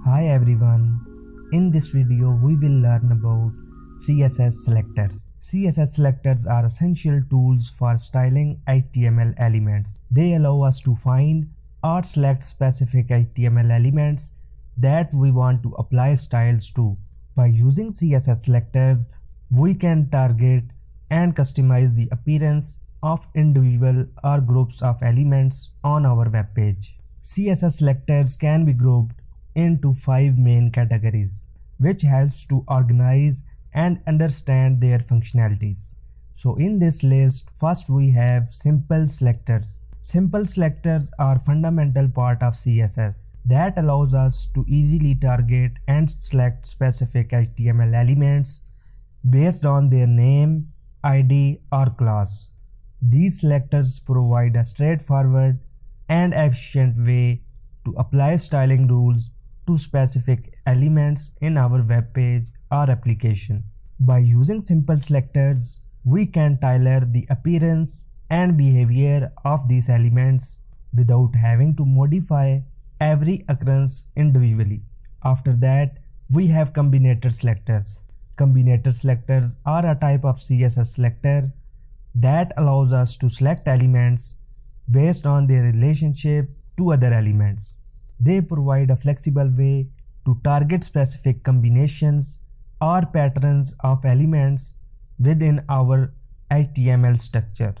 Hi everyone, in this video we will learn about CSS Selectors. CSS Selectors are essential tools for styling HTML elements. They allow us to find or select specific HTML elements that we want to apply styles to. By using CSS Selectors, we can target and customize the appearance of individual or groups of elements on our web page. CSS Selectors can be grouped into 5 main categories, which helps to organize and understand their functionalities. So in this list, first we have simple selectors. Simple selectors are fundamental part of CSS that allows us to easily target and select specific HTML elements based on their name, ID or class. These selectors provide a straightforward and efficient way to apply styling rules to specific elements in our web page or application. By using simple selectors, we can tailor the appearance and behavior of these elements without having to modify every occurrence individually. After that, we have Combinator selectors. Combinator selectors are a type of CSS selector that allows us to select elements based on their relationship to other elements. They provide a flexible way to target specific combinations or patterns of elements within our HTML structure.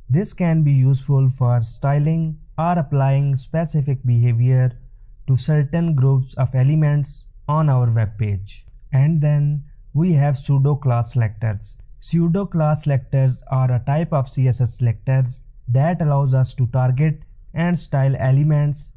This can be useful for styling or applying specific behavior to certain groups of elements on our web page. And then we have Pseudo-class selectors. Pseudo-class selectors are a type of CSS selectors that allows us to target and style elements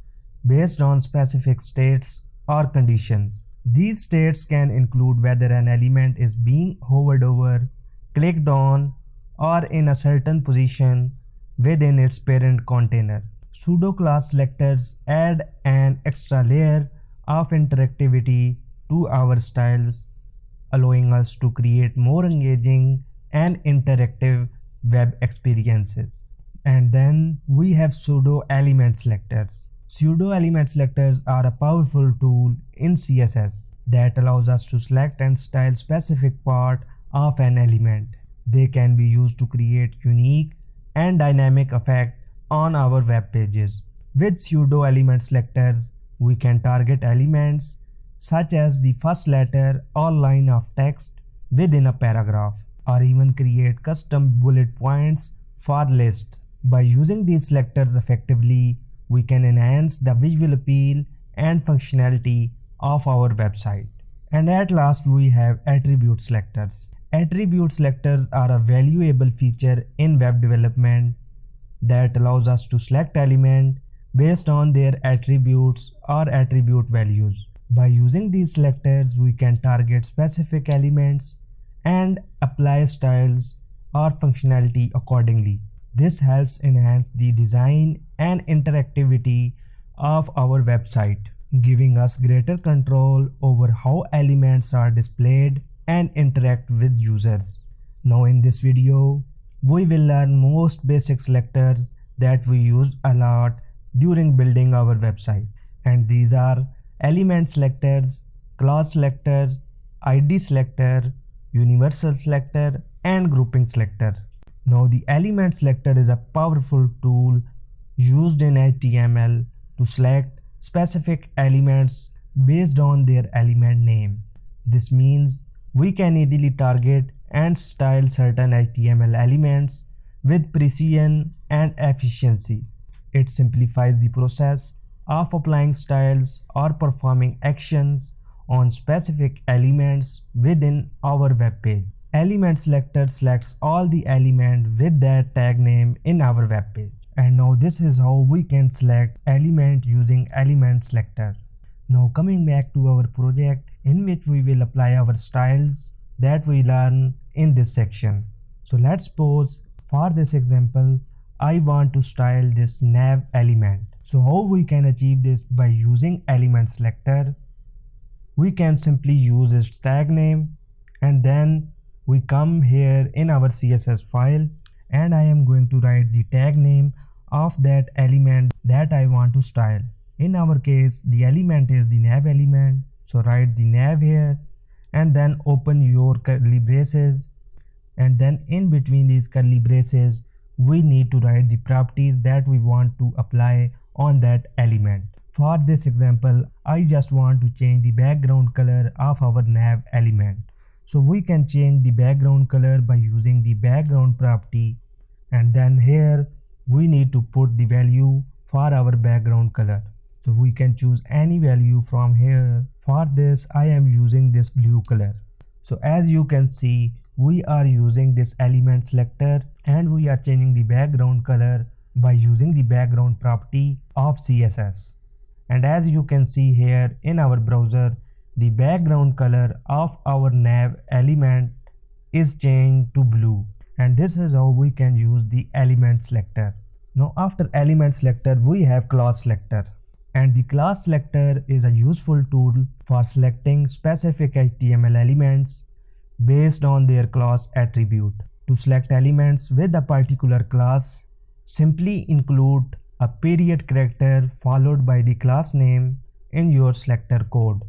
based on specific states or conditions. These states can include whether an element is being hovered over, clicked on, or in a certain position within its parent container. Pseudo-class selectors add an extra layer of interactivity to our styles, allowing us to create more engaging and interactive web experiences. And then we have pseudo-element selectors. Pseudo-element selectors are a powerful tool in CSS that allows us to select and style specific part of an element. They can be used to create unique and dynamic effect on our web pages. With pseudo-element selectors, we can target elements such as the first letter or line of text within a paragraph, or even create custom bullet points for lists. By using these selectors effectively, we can enhance the visual appeal and functionality of our website. And at last we have attribute selectors. Attribute selectors are a valuable feature in web development that allows us to select elements based on their attributes or attribute values. By using these selectors, we can target specific elements and apply styles or functionality accordingly. This helps enhance the design and interactivity of our website, giving us greater control over how elements are displayed and interact with users. Now in this video, we will learn most basic selectors that we used a lot during building our website. And these are element selectors, class selector, ID selector, universal selector, and grouping selector. Now the element selector is a powerful tool used in HTML to select specific elements based on their element name. This means we can easily target and style certain HTML elements with precision and efficiency. It simplifies the process of applying styles or performing actions on specific elements within our web page. Element selector selects all the elements with that tag name in our web page. And now this is how we can select element using element selector. Now coming back to our project in which we will apply our styles that we learn in this section. So let's suppose for this example, I want to style this nav element. So how we can achieve this? By using element selector, we can simply use its tag name, and then we come here in our CSS file, and I am going to write the tag name of that element that I want to style. In our case, the element is the nav element, so write the nav here and then open your curly braces, and then in between these curly braces we need to write the properties that we want to apply on that element. For this example, I just want to change the background color of our nav element. So we can change the background color by using the background property, and then here we need to put the value for our background color. So we can choose any value from here. For this I am using this blue color. So as you can see, we are using this element selector and we are changing the background color by using the background property of CSS. And as you can see here in our browser, the background color of our nav element is changed to blue, and this is how we can use the element selector. Now after element selector we have class selector, and the class selector is a useful tool for selecting specific HTML elements based on their class attribute. To select elements with a particular class, simply include a period character followed by the class name in your selector code.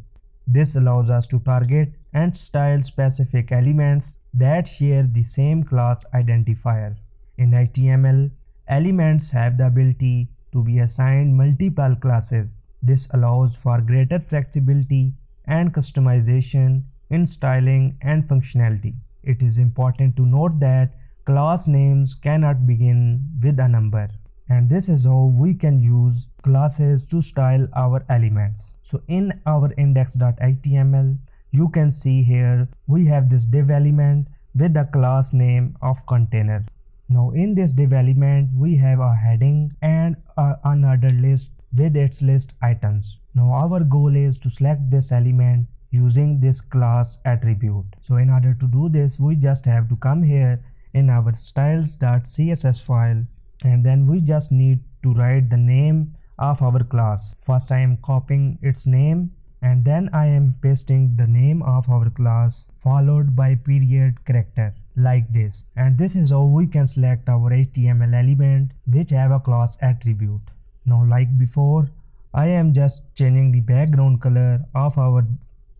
This allows us to target and style specific elements that share the same class identifier. In HTML, elements have the ability to be assigned multiple classes. This allows for greater flexibility and customization in styling and functionality. It is important to note that class names cannot begin with a number, and this is how we can use classes to style our elements. So in our index.html, you can see here we have this div element with the class name of container. Now in this div element we have a heading and an unordered list with its list items. Now our goal is to select this element using this class attribute. So in order to do this, we just have to come here in our styles.css file, and then we just need to write the name of our class. First I am copying its name, and then I am pasting the name of our class followed by period character like this. And this is how we can select our HTML element which have a class attribute. Now like before, I am just changing the background color of our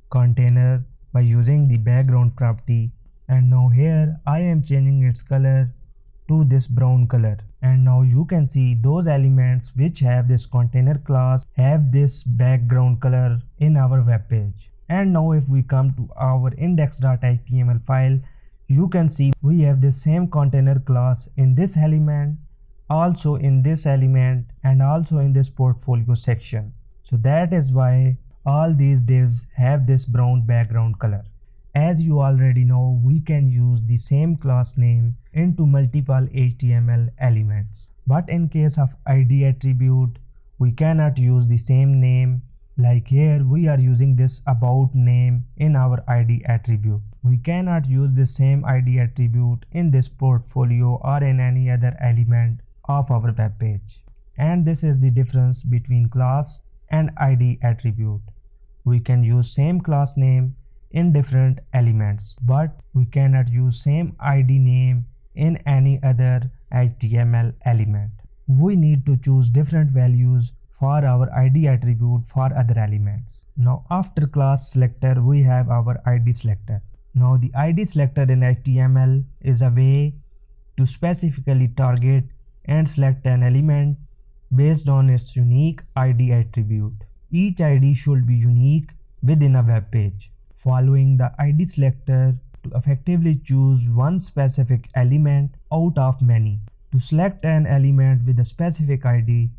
container by using the background property, and now here I am changing its color to this brown color. And now you can see those elements which have this container class have this background color in our web page. And now if we come to our index.html file, you can see we have the same container class in this element, also in this element, and also in this portfolio section. So that is why all these divs have this brown background color. As you already know, we can use the same class name into multiple HTML elements. But in case of ID attribute, we cannot use the same name. Like here, we are using this about name in our ID attribute. We cannot use the same ID attribute in this portfolio or in any other element of our web page. And this is the difference between class and ID attribute. We can use same class name in different elements, but we cannot use same ID name in any other HTML element. We need to choose different values for our ID attribute for other elements. Now after class selector, we have our ID selector. Now the ID selector in HTML is a way to specifically target and select an element based on its unique ID attribute. Each ID should be unique within a web page. Following the ID selector to effectively choose one specific element out of many. To select an element with a specific ID,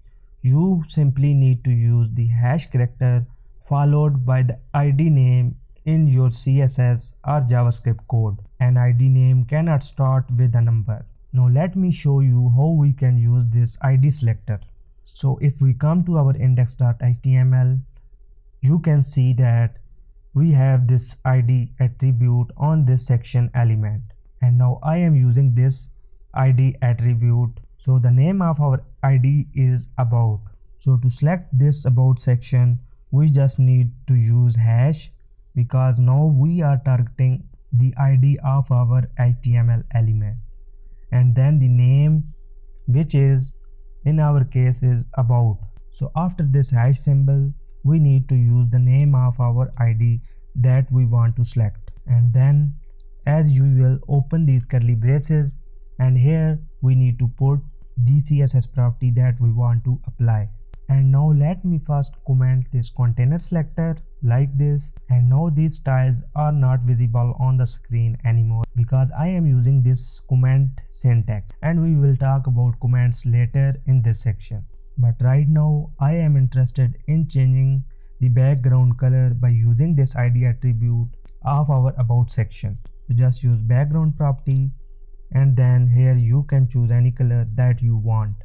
you simply need to use the hash character followed by the ID name in your CSS or JavaScript code. An ID name cannot start with a number. Now let me show you how we can use this ID selector. So if we come to our index.html, you can see that we have this ID attribute on this section element, and now I am using this ID attribute. So the name of our ID is about. So to select this about section, we just need to use hash, because now we are targeting the ID of our HTML element, and then the name, which is in our case is about. So after this hash symbol, we need to use the name of our ID that we want to select, and then as usual open these curly braces, and here we need to put the CSS property that we want to apply. And now let me first comment this container selector like this, and now these styles are not visible on the screen anymore because I am using this comment syntax, and we will talk about comments later in this section. But right now I am interested in changing the background color by using this ID attribute of our about section. So just use background property, and then here you can choose any color that you want.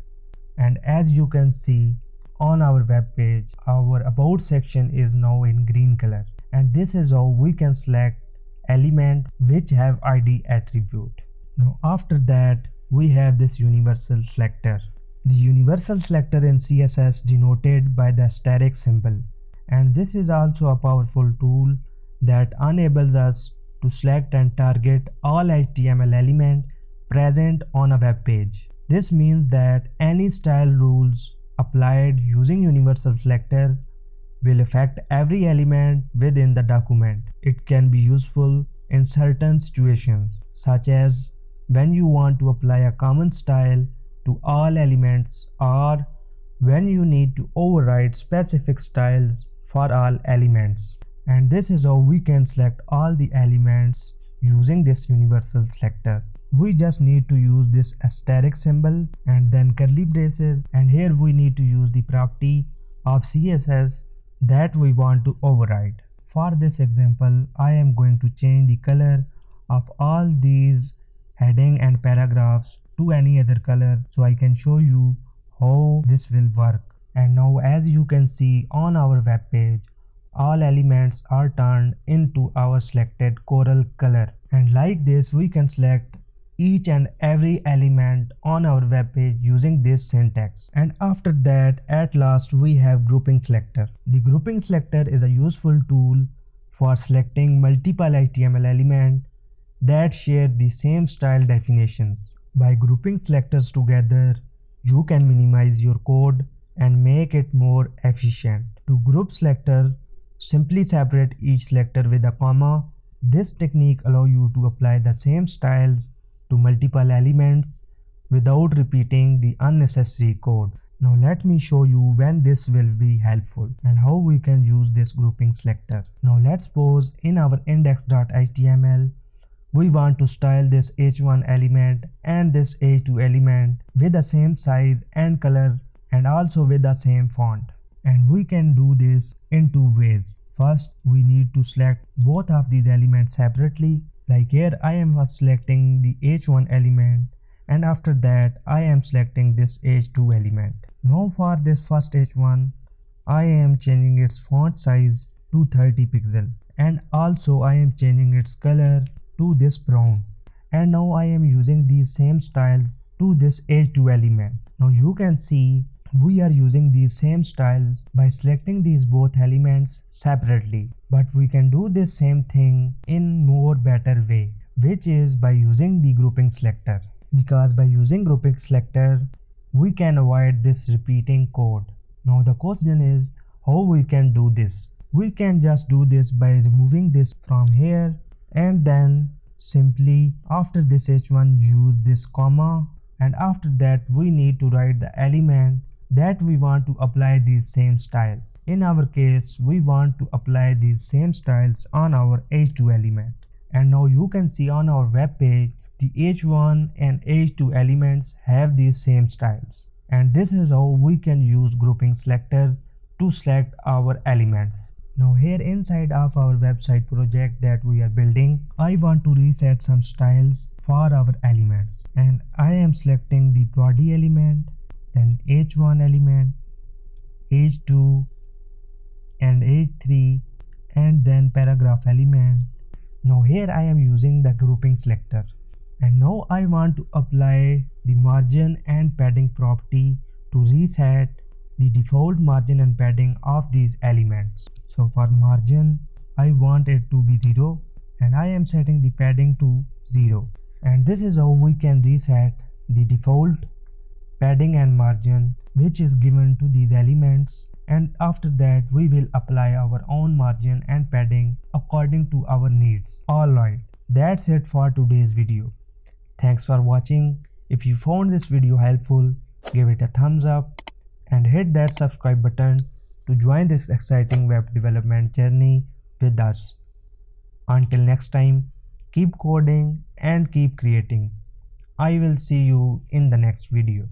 And as you can see on our web page, our about section is now in green color, and this is how we can select element which have ID attribute. Now after that we have this universal selector. The universal selector in CSS denoted by the asterisk symbol, and this is also a powerful tool that enables us to select and target all HTML elements present on a web page. This means that any style rules applied using universal selector will affect every element within the document. It can be useful in certain situations, such as when you want to apply a common style to all elements, or when you need to override specific styles for all elements. And this is how we can select all the elements using this universal selector. We just need to use this asterisk symbol and then curly braces, and here we need to use the property of CSS that we want to override. For this example, I am going to change the color of all these heading and paragraphs to any other color so I can show you how this will work. And now as you can see on our web page, all elements are turned into our selected coral color, and like this we can select each and every element on our web page using this syntax. And after that, at last we have grouping selector. The grouping selector is a useful tool for selecting multiple HTML elements that share the same style definitions. By grouping selectors together, you can minimize your code and make it more efficient. To group selector, simply separate each selector with a comma. This technique allows you to apply the same styles to multiple elements without repeating the unnecessary code. Now let me show you when this will be helpful and how we can use this grouping selector. Now let's suppose in our index.html we want to style this h1 element and this h2 element with the same size and color and also with the same font. And we can do this in two ways. First, we need to select both of these elements separately. Like here I am first selecting the h1 element, and after that I am selecting this h2 element. Now for this first h1, I am changing its font size to 30 pixels, and also I am changing its color to this brown. And now I am using these same styles to this h2 element. Now you can see we are using these same styles by selecting these both elements separately, but we can do this same thing in more better way, which is by using the grouping selector. Because by using grouping selector, we can avoid this repeating code. Now the question is how we can do this. We can just do this by removing this from here, and then simply after this h1 use this comma, and after that we need to write the element that we want to apply these same style. In our case, we want to apply these same styles on our h2 element. And now you can see on our web page, the h1 and h2 elements have these same styles. And this is how we can use grouping selectors to select our elements. Now here inside of our website project that we are building, I want to reset some styles for our elements. And I am selecting the body element, then h1 element, h2 and h3, and then paragraph element. Now here I am using the grouping selector, and now I want to apply the margin and padding property to reset the default margin and padding of these elements. So for margin, I want it to be 0, and I am setting the padding to 0. And this is how we can reset the default padding and margin which is given to these elements, and after that we will apply our own margin and padding according to our needs. Alright, that's it for today's video. Thanks for watching. If you found this video helpful, give it a thumbs up and hit that subscribe button to join this exciting web development journey with us. Until next time, keep coding and keep creating. I will see you in the next video.